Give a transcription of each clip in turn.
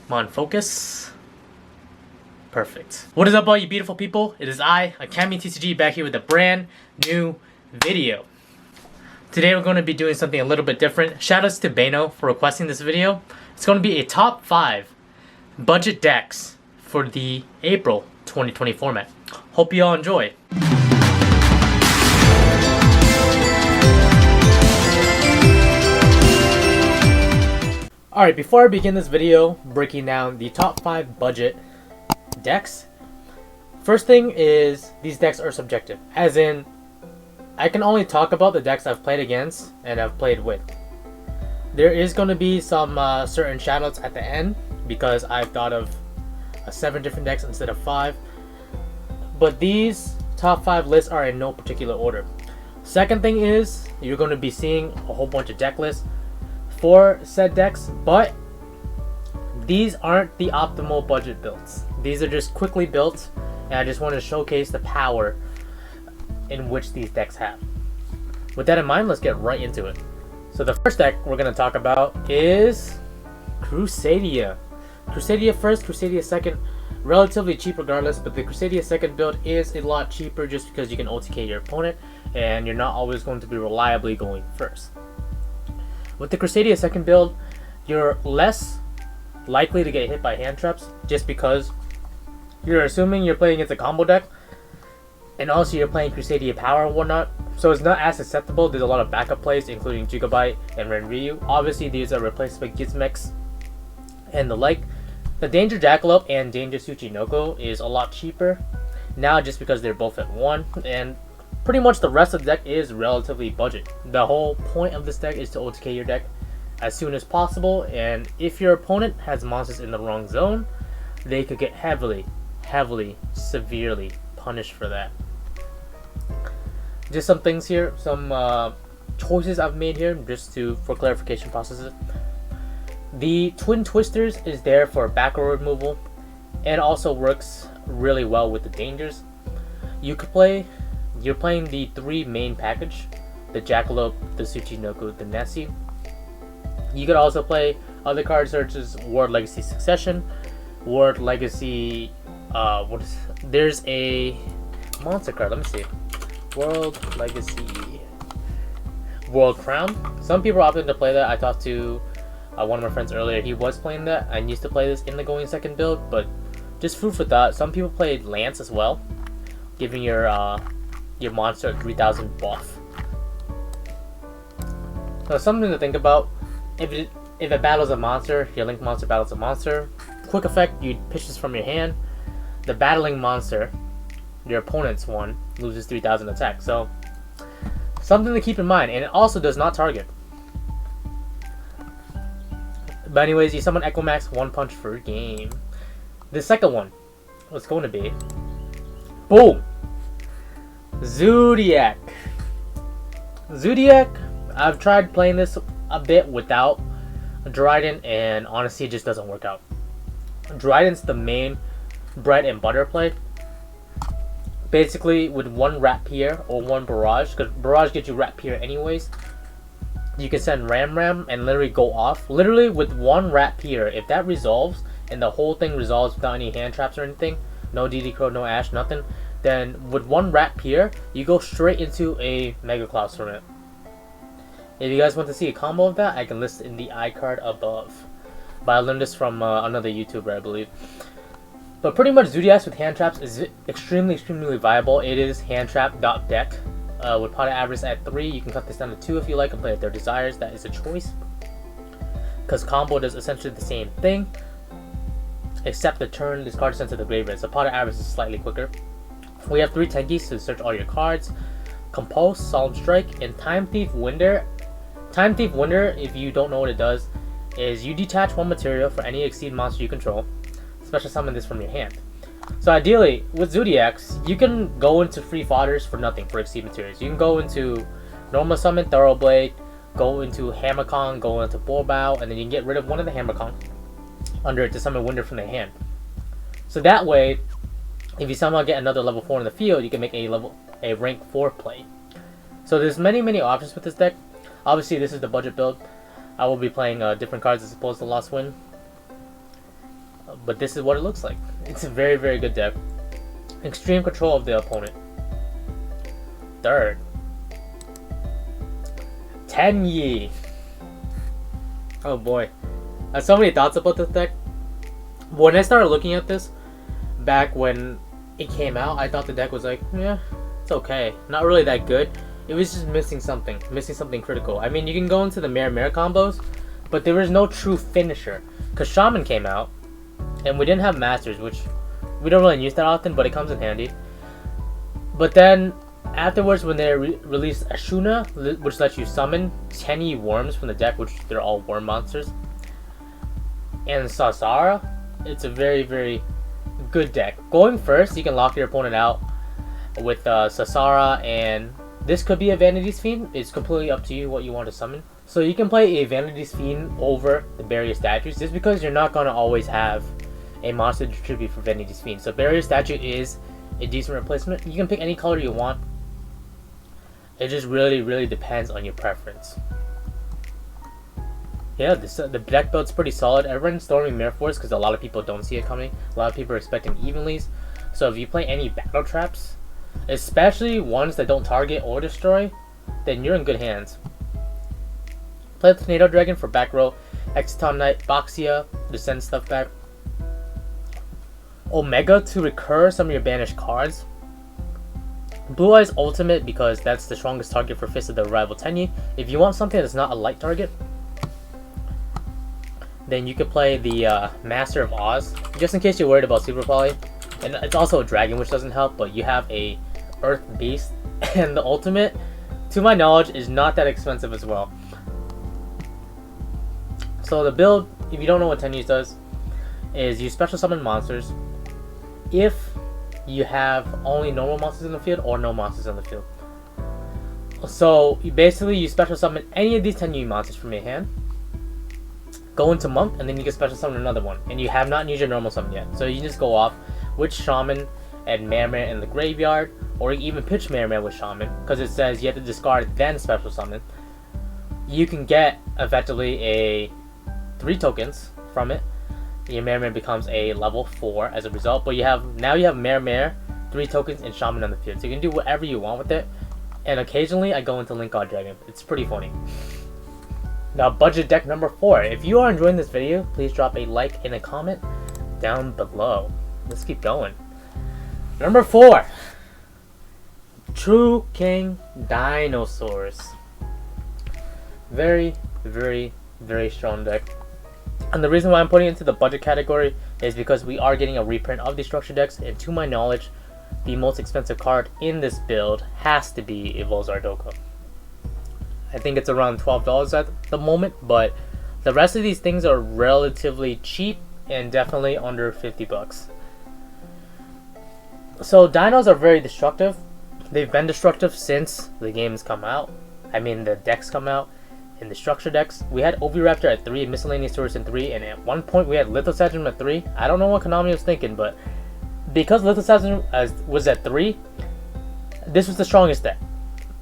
Come on, focus. Perfect. What is up, all you beautiful people? It is I, AkemiTCG, back here with a brand new video. Today we're going to be doing something a little bit different. Shoutouts to Bano for requesting this video. It's going to be a top 5 budget decks for the April 2020 format. Hope you all enjoy. Alright, before I begin this video breaking down the top 5 budget decks, first thing is these decks are subjective. As in, I can only talk about the decks I've played against and I've played with. There is going to be some certain shoutouts at the end because I've thought of 7 different decks instead of 5. But these top 5 lists are in no particular order. Second thing is, you're going to be seeing a whole bunch of deck lists for said decks, but these aren't the optimal budget builds. These are just quickly built, and I just want to showcase the power in which these decks have. With that in mind, let's get right into it. So the first deck we're going to talk about is Crusader. Crusader first, Crusader second. Relatively cheap regardless, but the Crusader second build is a lot cheaper just because you can OTK your opponent, and you're not always going to be reliably going first. With the Crusader second build, you're less likely to get hit by hand traps just because you're assuming you're playing against a combo deck, and also you're playing Crusader power and whatnot, so it's not as susceptible. There's a lot of backup plays including Yugioh and Renryu. Obviously these are replacement Gizmex and the like. The Danger Jackalope and Danger Tsuchinoko is a lot cheaper now just because they're both at 1, and pretty much the rest of the deck is relatively budget. The whole point of this deck is to OTK your deck as soon as possible, and if your opponent has monsters in the wrong zone, they could get heavily, severely punished for that. Just some things here, some choices I've made here just for clarification processes. The Twin Twisters is there for back row removal and also works really well with the dangers. You're playing the 3 main package, the Jackalope, the Tsuchinoko, the Nessie. You could also play other cards such as World Legacy Succession, World Legacy, there's a monster card, let me see. World Legacy, World Crown. Some people are opting to play that. I talked to one of my friends earlier, he was playing that. I used to play this in the going second build, but just food for thought. Some people played Lance as well, giving your monster a 3000 buff. So something to think about. If it battles a monster, your Link monster battles a monster. Quick effect, you pitch this from your hand. The battling monster, your opponent's one, loses 3000 attack. So something to keep in mind, and it also does not target. But anyways, you summon Echo Max 1 punch for a game. The second one was going to be, boom, Zodiac. Zodiac, I've tried playing this a bit without Dryden, and honestly it just doesn't work out. Dryden's the main bread and butter play. Basically with 1 Rapier or 1 Barrage, because Barrage gets you Rapier anyways, you can send Ram and literally go off. Literally with 1 Rapier, if that resolves and the whole thing resolves without any hand traps or anything, no DD Crow, no Ash, nothing, then with 1 Rapier, you go straight into a Mega Cloud from it. If you guys want to see a combo of that, I can list in the iCard above. But I learned this from another YouTuber, I believe. But pretty much Zodiacs with hand traps is extremely viable. It is hand trap.deck. With pot average at 3, you can cut this down to 2 if you like and play at their desires. That is a choice. Because combo does essentially the same thing, except the turn this card is sent to the graveyard. So pot average is slightly quicker. We have 3 Tenkis to search all your cards: Compulse, Solemn Strike, and Time Thief Winder. Time Thief Winder, if you don't know what it does, is you detach 1 material for any Exceed monster you control. Special summon this from your hand. So ideally, with Zodiacs, you can go into free fodders for nothing for Exceed materials. You can go into normal summon Thoroughblade, go into Hammerkong, go into Borbao, and then you can get rid of one of the Hammerkong under it to summon Winder from the hand. So that way, if you somehow get another level 4 in the field, you can make a rank 4 play. So there's many options with this deck. Obviously, this is the budget build. I will be playing different cards as opposed to Lost Wind. but this is what it looks like. It's a very, very good deck. Extreme control of the opponent. Third, Tenyi. Oh boy, I have so many thoughts about this deck. When I started looking at this back when it came out, I thought the deck was like, yeah, it's okay, not really that good. It was just missing something critical. I mean, you can go into the Mirror combos, but there was no true finisher. Cause Shaman came out, and we didn't have Masters, which we don't really use that often, but it comes in handy. But then afterwards, when they released Ashuna, which lets you summon Tenyi worms from the deck, which they're all worm monsters, and Sasara, it's a very, very good deck. Going first, you can lock your opponent out with Sasara, and this could be a Vanity's Fiend. It's completely up to you what you want to summon. So you can play a Vanity's Fiend over the Barrier Statues, just because you're not going to always have a monster to distribute for Vanity's Fiend. So Barrier Statue is a decent replacement. You can pick any color you want. It just really, really depends on your preference. Yeah, the deck build's pretty solid. I run Storming Mirror Force because a lot of people don't see it coming. A lot of people are expecting Evenlies. So if you play any Battle Traps, especially ones that don't target or destroy, then you're in good hands. Play the Tornado Dragon for back row. Exciton Knight, Boxia to send stuff back. Omega to recur some of your banished cards. Blue Eyes Ultimate because that's the strongest target for Fist of the Rival Tenyi. If you want something that's not a light target, then you could play the Master of Oz, just in case you're worried about Super Poly. And it's also a dragon, which doesn't help, but you have a Earth Beast, and the ultimate, to my knowledge, is not that expensive as well. So the build, if you don't know what Tenyi does, is you special summon monsters if you have only normal monsters in the field or no monsters in the field. So you special summon any of these Tenyi monsters from your hand, go into Monk, and then you can special summon another one, and you have not used your normal summon yet. So you just go off with Shaman and Merman in the graveyard, or you even pitch Merman with Shaman, because it says you have to discard then special summon. You can get effectively a 3 tokens from it. Your Merman becomes a level 4 as a result, but now you have Mare, 3 tokens, and Shaman on the field. So you can do whatever you want with it. And occasionally I go into Link God Dragon. It's pretty funny. Now, budget deck number 4. If you are enjoying this video, please drop a like and a comment down below. Let's keep going. Number 4. True King Dinosaurs. Very, very, very strong deck. And the reason why I'm putting it into the budget category is because we are getting a reprint of these structure decks, and to my knowledge, the most expensive card in this build has to be a Volzardoko. I think it's around $12 at the moment, but the rest of these things are relatively cheap and definitely under 50 bucks. So dinos are very destructive. They've been destructive since the games come out. I mean, the decks come out. In the structure decks, we had Oviraptor at 3, Miscellaneous Tourist at 3, and at one point we had Lithosagem at 3. I don't know what Konami was thinking, but because Lithosagem was at 3, this was the strongest deck.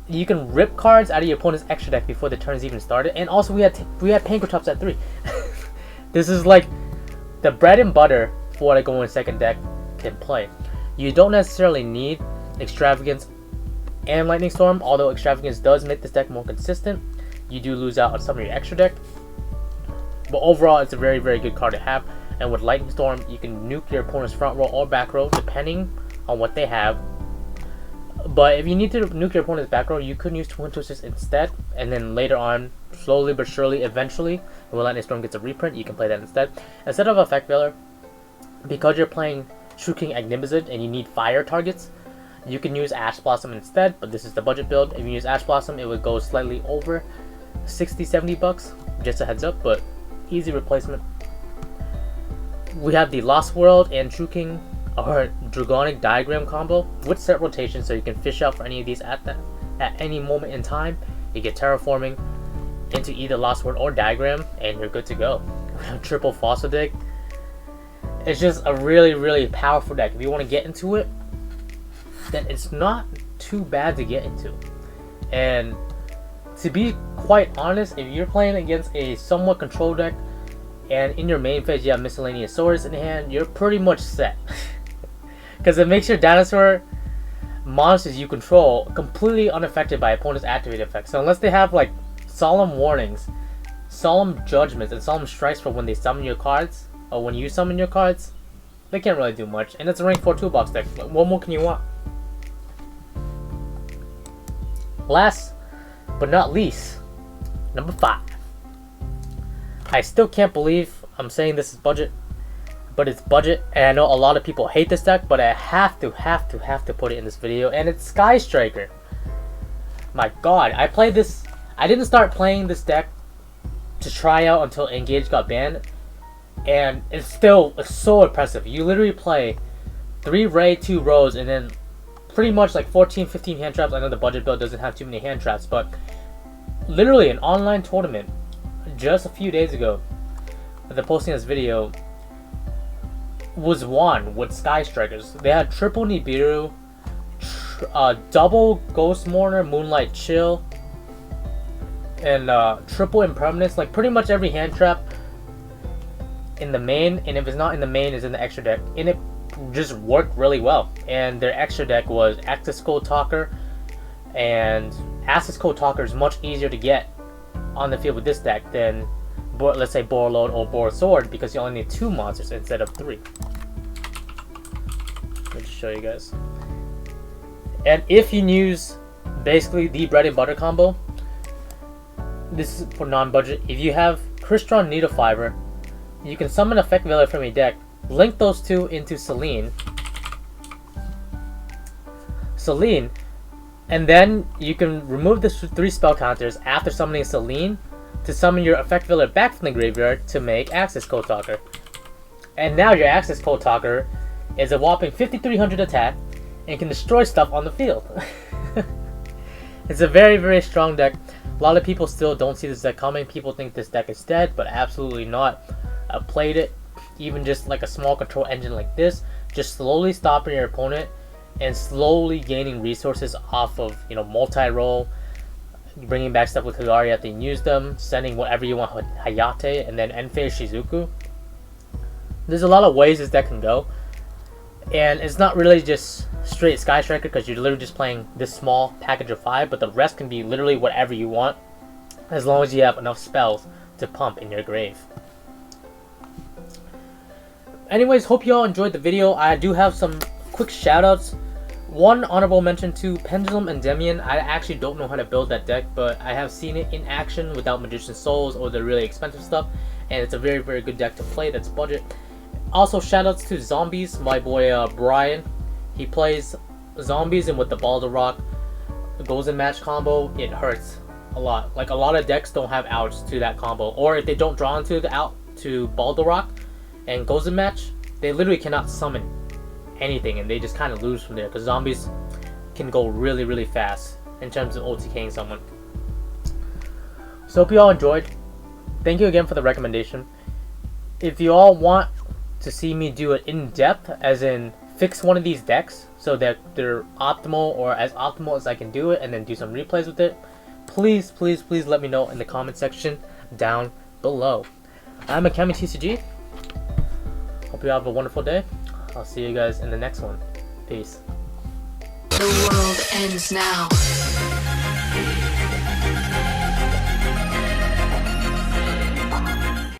You can rip cards out of your opponent's extra deck before the turns even started, and also we had Pankratops at 3. This is like the bread and butter for what a go in second deck can play. You don't necessarily need Extravagance and Lightning Storm, although Extravagance does make this deck more consistent. You do lose out on some of your extra deck, but overall it's a very, very good card to have. And with Lightning Storm, you can nuke your opponent's front row or back row depending on what they have. But if you need to nuke your opponent's back row, you could use Twin Twisters instead, and then later on, slowly but surely, eventually, when Lightning Storm gets a reprint, you can play that instead. Instead of Effect Veiler, because you're playing True King Agnimazid and you need fire targets, you can use Ash Blossom instead, but this is the budget build. If you use Ash Blossom, it would go slightly over 60-70 bucks, just a heads up, but easy replacement. We have the Lost World and True King or Dragonic Diagram combo with set rotation, so you can fish out for any of these at any moment in time. You get Terraforming into either Lost World or Diagram, and you're good to go. We have Triple Fossil Dig. It's just a really, really powerful deck. If you want to get into it, then it's not too bad to get into. And to be quite honest, if you're playing against a somewhat control deck and in your main phase you have miscellaneous swords in hand, you're pretty much set. Because it makes your dinosaur monsters you control completely unaffected by opponent's activated effects. So unless they have like solemn warnings, solemn judgments, and solemn strikes for when they summon your cards, or when you summon your cards, they can't really do much. And it's a rank 4 toolbox deck. What more can you want? Last but not least, number 5. I still can't believe I'm saying this is budget, but it's budget, and I know a lot of people hate this deck, but I have to put it in this video, and it's Skystrike. My god, I didn't start playing this deck to try out until Engage got banned, and it's so impressive. You literally play 3 Ray, 2 Rose, and then pretty much like 14-15 hand traps. I know the budget build doesn't have too many hand traps, but literally an online tournament just a few days ago, the posting this video, was won with Skystrikers. They had triple Nibiru, double Ghost Mourner, Moonlight Chill, and triple Impermanence. Like pretty much every hand trap in the main, and if it's not in the main, it's in the extra deck. And it just worked really well. And their extra deck was Axis Code Talker, and Axis Code Talker is much easier to get on the field with this deck than, let's say, Borload or Bor Sword, because you only need 2 monsters instead of 3. Let me just show you guys. And if you use basically the bread and butter combo, this is for non-budget. If you have Crystron Needle Fiber, you can summon Effect Veiler from your deck, link those 2 into Selene, and then you can remove the 3 spell counters after summoning Selene to summon your Effect Veiler back from the graveyard to make Axis Code Talker. And now your Axis Code Talker is a whopping 5300 attack and can destroy stuff on the field. It's a very strong deck. A lot of people still don't see this deck coming. People think this deck is dead, but absolutely not. I've played it, even just like a small control engine like this, just slowly stopping your opponent and slowly gaining resources off of, you know, multi-roll, bringing back stuff with Higari after you use them, sending whatever you want with Hayate, and then end phase Shizuku. There's a lot of ways this deck can go, and it's not really just straight Skystrike because you're literally just playing this small package of 5, but the rest can be literally whatever you want as long as you have enough spells to pump in your grave. Anyways, hope you all enjoyed the video. I do have some quick shoutouts. One honorable mention to Pendulum Endymion. I actually don't know how to build that deck, but I have seen it in action without Magician Souls or the really expensive stuff, and it's a very good deck to play that's budget. Also, shoutouts to Zombies, my boy Brian. He plays Zombies, and with the Balder Rock goes in match combo, it hurts a lot. Like, a lot of decks don't have outs to that combo, or if they don't draw into the out to Balder Rock and goes in match, they literally cannot summon anything, and they just kind of lose from there because Zombies can go really fast in terms of OTKing someone. So hope you all enjoyed. Thank you again for the recommendation. If you all want to see me do it in depth, as in fix one of these decks so that they're optimal or as optimal as I can do it, and then do some replays with it, please let me know in the comment section down below. I'm AkemiTCG. Hope you have a wonderful day. I'll see you guys in the next one. Peace. The world ends now.